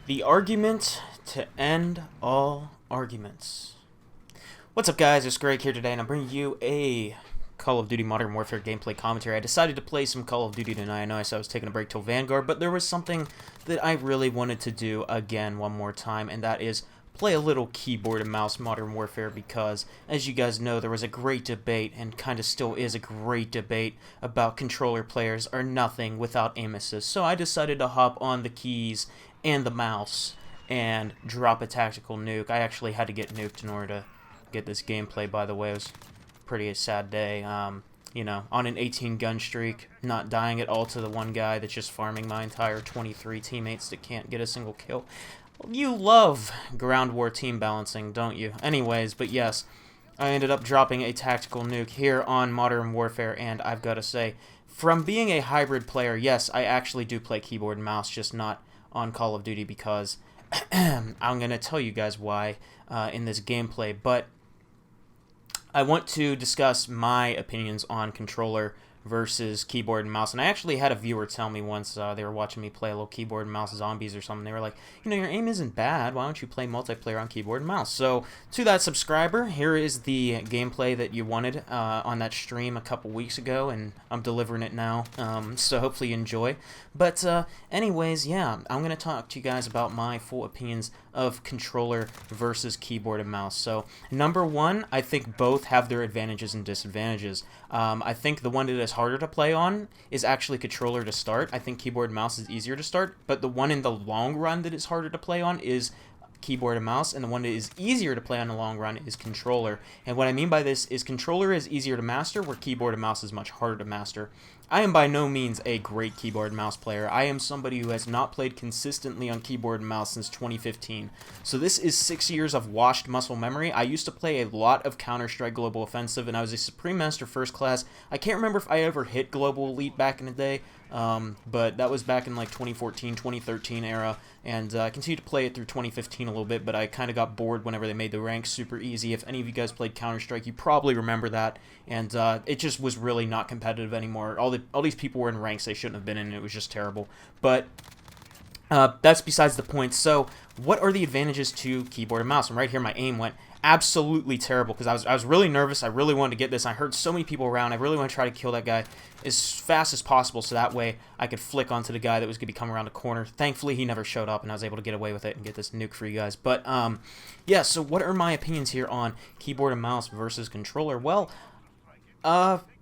The argument to end all arguments. What's up, guys? It's Greg here today, and I'm bringing you a Call of Duty Modern Warfare gameplay commentary. I decided to play some Call of Duty tonight. I know I said I was taking a break till Vanguard, but there was something that I really wanted to do again one more time, and that is play a little keyboard and mouse Modern Warfare because, as you guys know, there was a great debate, and kind of still is a great debate, about controller players are nothing without aim assist. So I decided to hop on the keys and the mouse and drop a tactical nuke. I actually had to get nuked in order to get this gameplay, by the way. It was pretty a sad day. You know, on an 18 gun streak, not dying at all to the one guy that's just farming my entire 23 teammates that can't get a single kill. You love ground war team balancing, don't you? Anyways, but yes, I ended up dropping a tactical nuke here on Modern Warfare, and I've got to say, from being a hybrid player, yes, I actually do play keyboard and mouse, just not on Call of Duty, because I'm going to tell you guys why in this gameplay, but I want to discuss my opinions on controller versus keyboard and mouse. And I actually had a viewer tell me once, they were watching me play a little keyboard and mouse zombies or something. They were like, you know, your aim isn't bad. Why don't you play multiplayer on keyboard and mouse? So to that subscriber, here is the gameplay that you wanted on that stream a couple weeks ago, and I'm delivering it now. So hopefully you enjoy. But anyways, yeah, I'm going to talk to you guys about my full opinions of controller versus keyboard and mouse. So number one, I think both have their advantages and disadvantages. I think the one that is harder to play on is actually controller to start. I think keyboard and mouse is easier to start, but the one in the long run that is harder to play on is keyboard and mouse, and the one that is easier to play on the long run is controller. And what I mean by this is controller is easier to master, where keyboard and mouse is much harder to master. I am by no means a great keyboard and mouse player. I am somebody who has not played consistently on keyboard and mouse since 2015. So this is 6 years of washed muscle memory. I used to play a lot of Counter-Strike Global Offensive, and I was a Supreme Master First Class. I can't remember if I ever hit Global Elite back in the day, but that was back in like 2014, 2013 era, and I continued to play it through 2015 a little bit, but I kind of got bored whenever they made the ranks super easy. If any of you guys played Counter-Strike, you probably remember that, and it just was really not competitive anymore. All these people were in ranks they shouldn't have been in, and it was just terrible. But that's besides the point. So what are the advantages to keyboard and mouse? And right here my aim went absolutely terrible because I was really nervous. I really wanted to get this. I heard so many people around. I really want to try to kill that guy as fast as possible so that way I could flick onto the guy that was going to be coming around the corner. Thankfully, he never showed up, and I was able to get away with it and get this nuke for you guys. But yeah, so what are my opinions here on keyboard and mouse versus controller? Well,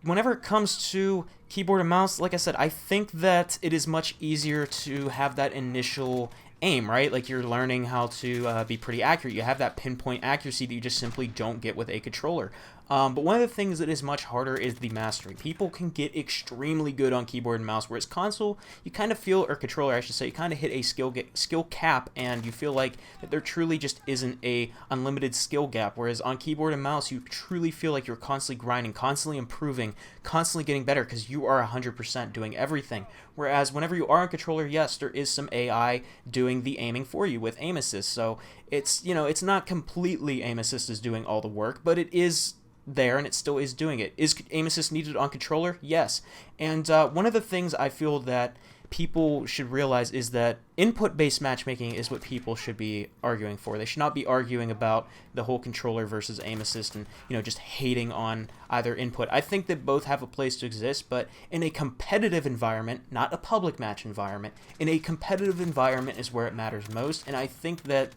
whenever it comes to keyboard and mouse, like I said, I think that it is much easier to have that initial aim, right? Like, you're learning how to be pretty accurate. You have that pinpoint accuracy that you just simply don't get with a controller. But one of the things that is much harder is the mastery. People can get extremely good on keyboard and mouse, whereas console, you kind of feel, or controller I should say, you kind of hit a skill cap, and you feel like that there truly just isn't a unlimited skill gap, whereas on keyboard and mouse, you truly feel like you're constantly grinding, constantly improving, constantly getting better, because you are 100% doing everything. Whereas whenever you are on controller, yes, there is some AI doing the aiming for you with aim assist, so it's, you know, it's not completely aim assist is doing all the work, but it is there, and it still is doing it. Is aim assist needed on controller? Yes. And one of the things I feel that people should realize is that input-based matchmaking is what people should be arguing for. They should not be arguing about the whole controller versus aim assist and, you know, just hating on either input. I think that both have a place to exist, but in a competitive environment, not a public match environment, in a competitive environment is where it matters most, and I think that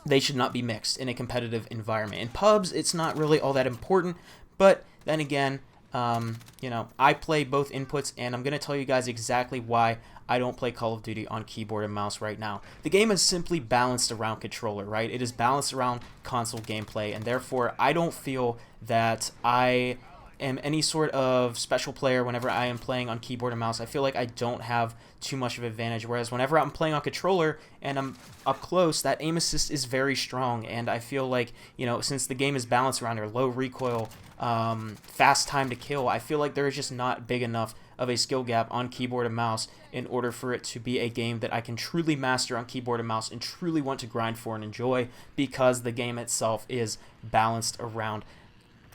they should not be mixed in a competitive environment. In pubs, it's not really all that important, but then again, you know, I play both inputs, and I'm going to tell you guys exactly why I don't play Call of Duty on keyboard and mouse right now. The game is simply balanced around controller, right? It is balanced around console gameplay, and therefore I don't feel that I am any sort of special player whenever I am playing on keyboard and mouse. I feel like I don't have too much of an advantage, whereas whenever I'm playing on controller and I'm up close, that aim assist is very strong, and I feel like, you know, since the game is balanced around low recoil, fast time to kill, I feel like there is just not big enough of a skill gap on keyboard and mouse in order for it to be a game that I can truly master on keyboard and mouse and truly want to grind for and enjoy, because the game itself is balanced around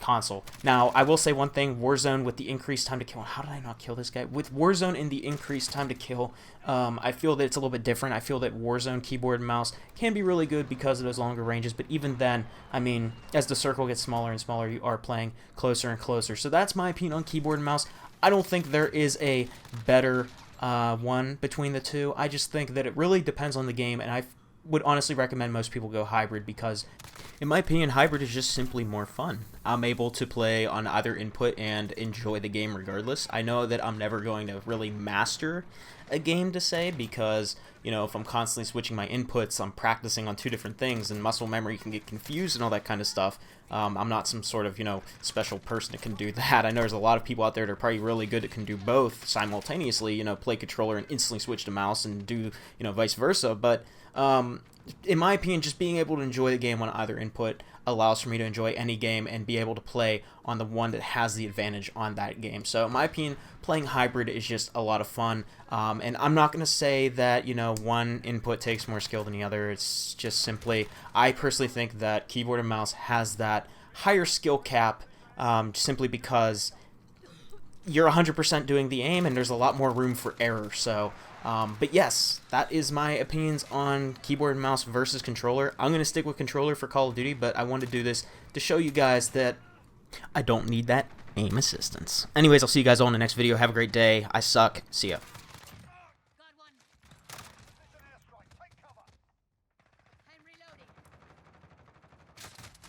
console. Now, I will say one thing, Warzone with the increased time to kill, how did I not kill this guy? With Warzone and the increased time to kill, I feel that it's a little bit different. I feel that Warzone keyboard and mouse can be really good because of those longer ranges, but even then, I mean, as the circle gets smaller and smaller, you are playing closer and closer. So that's my opinion on keyboard and mouse. I don't think there is a better one between the two. I just think that it really depends on the game, and I would honestly recommend most people go hybrid because, in my opinion, hybrid is just simply more fun. I'm able to play on either input and enjoy the game regardless. I know that I'm never going to really master a game to say because, you know, if I'm constantly switching my inputs, I'm practicing on two different things and muscle memory can get confused and all that kind of stuff. I'm not some sort of, you know, special person that can do that. I know there's a lot of people out there that are probably really good that can do both simultaneously, you know, play controller and instantly switch to mouse and do, you know, vice versa, but in my opinion, just being able to enjoy the game on either input allows for me to enjoy any game and be able to play on the one that has the advantage on that game. So in my opinion, playing hybrid is just a lot of fun. And I'm not going to say that, you know, one input takes more skill than the other. It's just simply, I personally think that keyboard and mouse has that higher skill cap simply because you're 100% doing the aim and there's a lot more room for error. So but yes, that is my opinions on keyboard and mouse versus controller. I'm going to stick with controller for Call of Duty, but I wanted to do this to show you guys that I don't need that aim assistance. Anyways, I'll see you guys all in the next video. Have a great day. I suck. See ya.